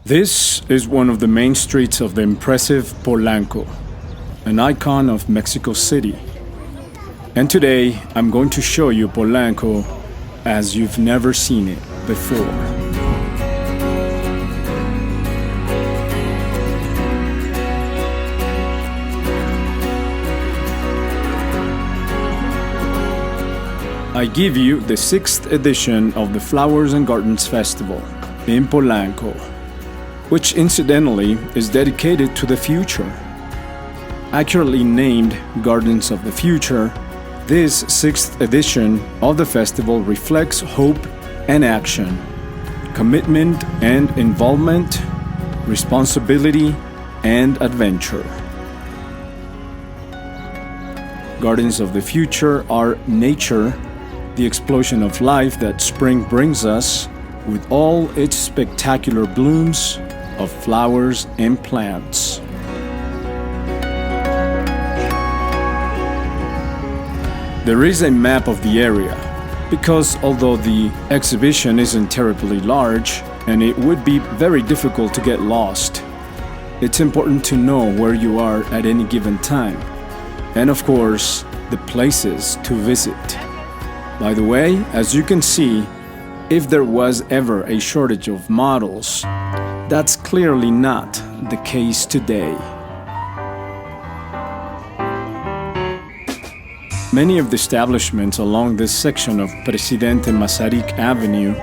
This is one of the main streets of the impressive Polanco, an icon of Mexico City. And today, I'm going to show you Polanco as you've never seen it before. I give you the 6th edition of the Flowers and Gardens Festival in Polanco, which incidentally is dedicated to the future. Accurately named Gardens of the Future, this 6th edition of the festival reflects hope and action, commitment and involvement, responsibility and adventure. Gardens of the Future are nature, the explosion of life that spring brings us, with all its spectacular blooms of flowers and plants. There is a map of the area, because although the exhibition isn't terribly large, and it would be very difficult to get lost, it's important to know where you are at any given time, and of course, the places to visit. By the way, as you can see, if there was ever a shortage of models, that's clearly not the case today. Many of the establishments along this section of Presidente Masaryk Avenue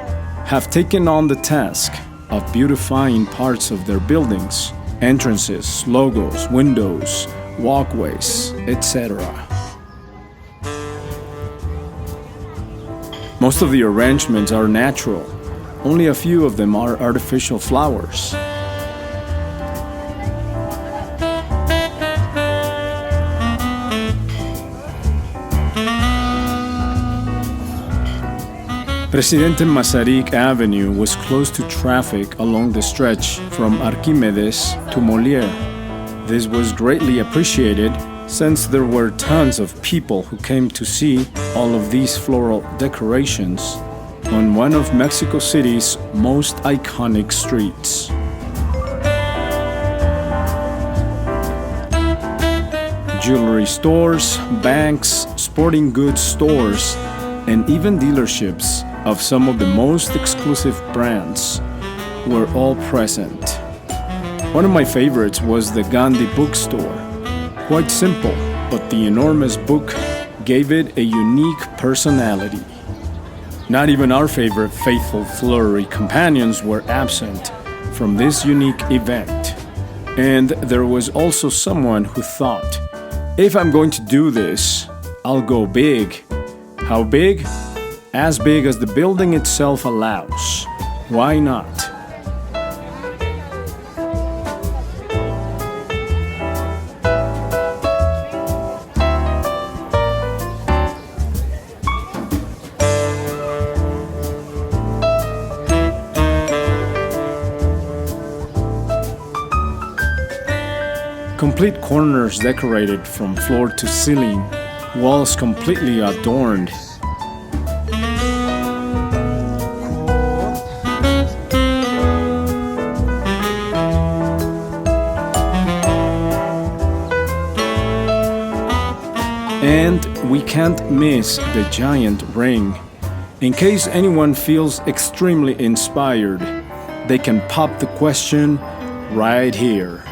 have taken on the task of beautifying parts of their buildings, entrances, logos, windows, walkways, etc. Most of the arrangements are natural. Only a few of them are artificial flowers. Presidente Masaryk Avenue was closed to traffic along the stretch from Arquímedes to Molière. This was greatly appreciated since there were tons of people who came to see all of these floral decorations on one of Mexico City's most iconic streets. Jewelry stores, banks, sporting goods stores, and even dealerships of some of the most exclusive brands were all present. One of my favorites was the Gandhi bookstore. Quite simple, but the enormous book gave it a unique personality. Not even our favorite faithful flurry companions were absent from this unique event. And there was also someone who thought, if I'm going to do this, I'll go big. How big? As big as the building itself allows. Why not? Complete corners decorated from floor to ceiling, walls completely adorned. And we can't miss the giant ring. In case anyone feels extremely inspired, they can pop the question right here.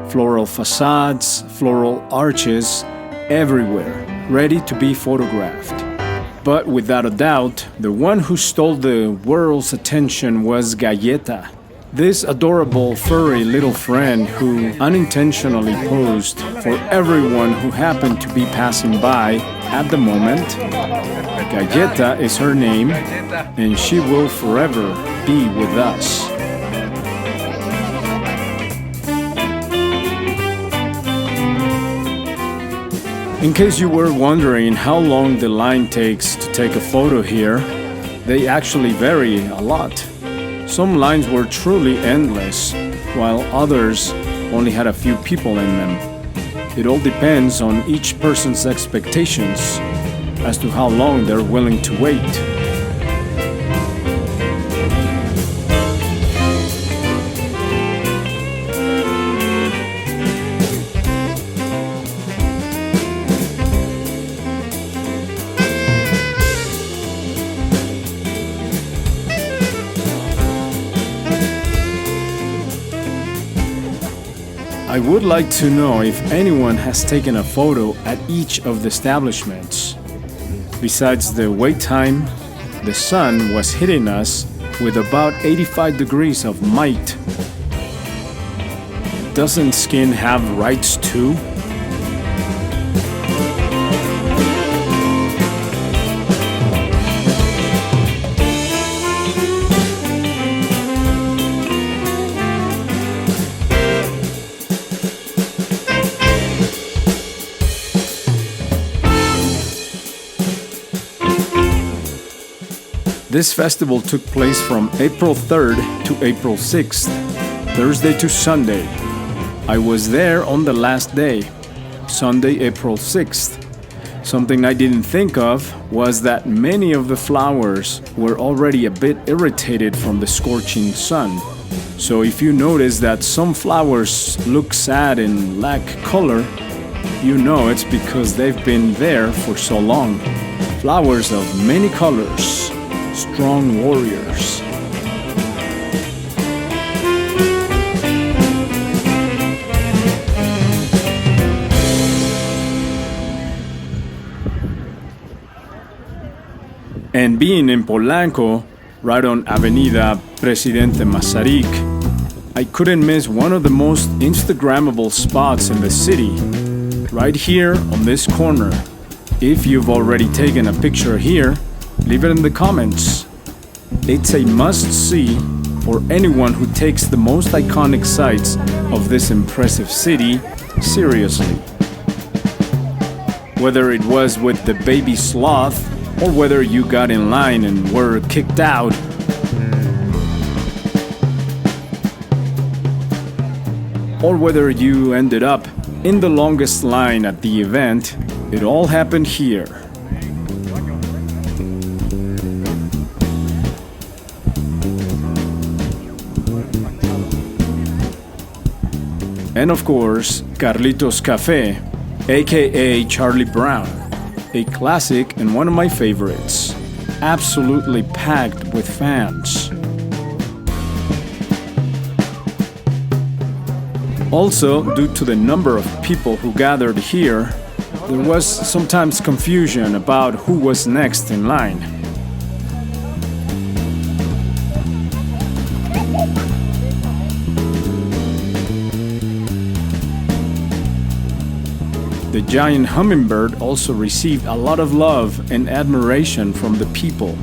Floral facades, floral arches, everywhere, ready to be photographed. But without a doubt, the one who stole the world's attention was Galleta, this adorable furry little friend who unintentionally posed for everyone who happened to be passing by at the moment. Galleta is her name, and she will forever be with us. In case you were wondering how long the line takes to take a photo here, they actually vary a lot. Some lines were truly endless, while others only had a few people in them. It all depends on each person's expectations as to how long they're willing to wait. I would like to know if anyone has taken a photo at each of the establishments. Besides the wait time, the sun was hitting us with about 85 degrees of might. Doesn't skin have rights too? This festival took place from April 3rd to April 6th, Thursday to Sunday. I was there on the last day, Sunday, April 6th. Something I didn't think of was that many of the flowers were already a bit irritated from the scorching sun. So if you notice that some flowers look sad and lack color, you know it's because they've been there for so long. Flowers of many colors. Strong warriors. And being in Polanco, right on Avenida Presidente Masaryk, I couldn't miss one of the most Instagrammable spots in the city, right here on this corner. If you've already taken a picture here, leave it in the comments. It's a must-see for anyone who takes the most iconic sites of this impressive city seriously. Whether it was with the baby sloth, or whether you got in line and were kicked out, or whether you ended up in the longest line at the event, it all happened here. And of course, Carlitos Café, aka Charlie Brown, a classic and one of my favorites, absolutely packed with fans. Also, due to the number of people who gathered here, there was sometimes confusion about who was next in line. The giant hummingbird also received a lot of love and admiration from the people.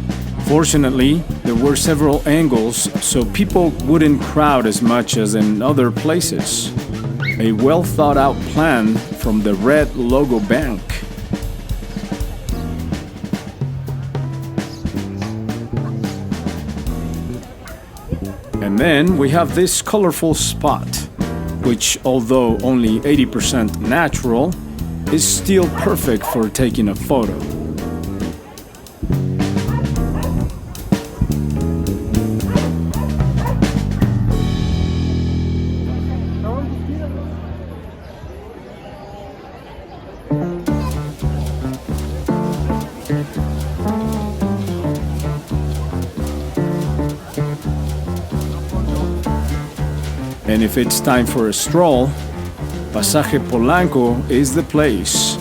Fortunately, there were several angles, so people wouldn't crowd as much as in other places. A well-thought-out plan from the Red Logo Bank. And then we have this colorful spot, which, although only 80% natural, is still perfect for taking a photo. And if it's time for a stroll, Pasaje Polanco is the place.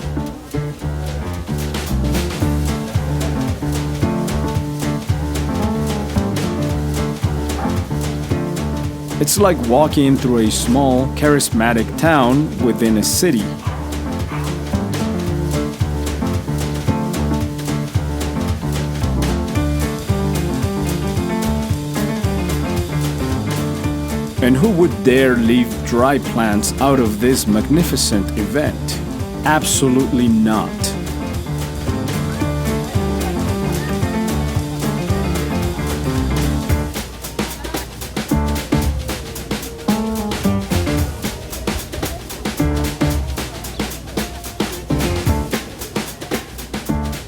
It's like walking through a small, charismatic town within a city. And who would dare leave dry plants out of this magnificent event? Absolutely not.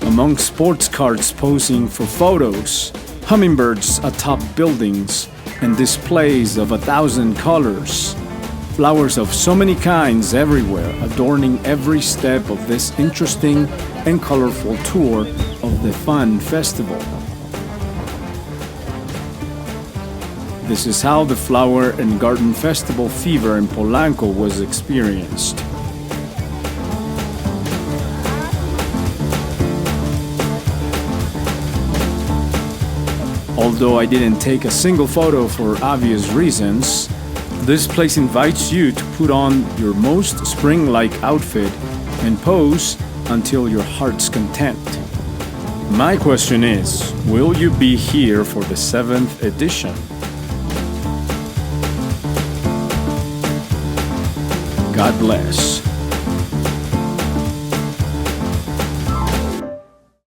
Among sports cars posing for photos, hummingbirds atop buildings, and displays of 1,000 colors, flowers of so many kinds everywhere, adorning every step of this interesting and colorful tour of the fun festival. This is how the Flower and Garden Festival fever in Polanco was experienced. Although I didn't take a single photo for obvious reasons, this place invites you to put on your most spring-like outfit and pose until your heart's content. My question is, will you be here for the 7th edition? God bless.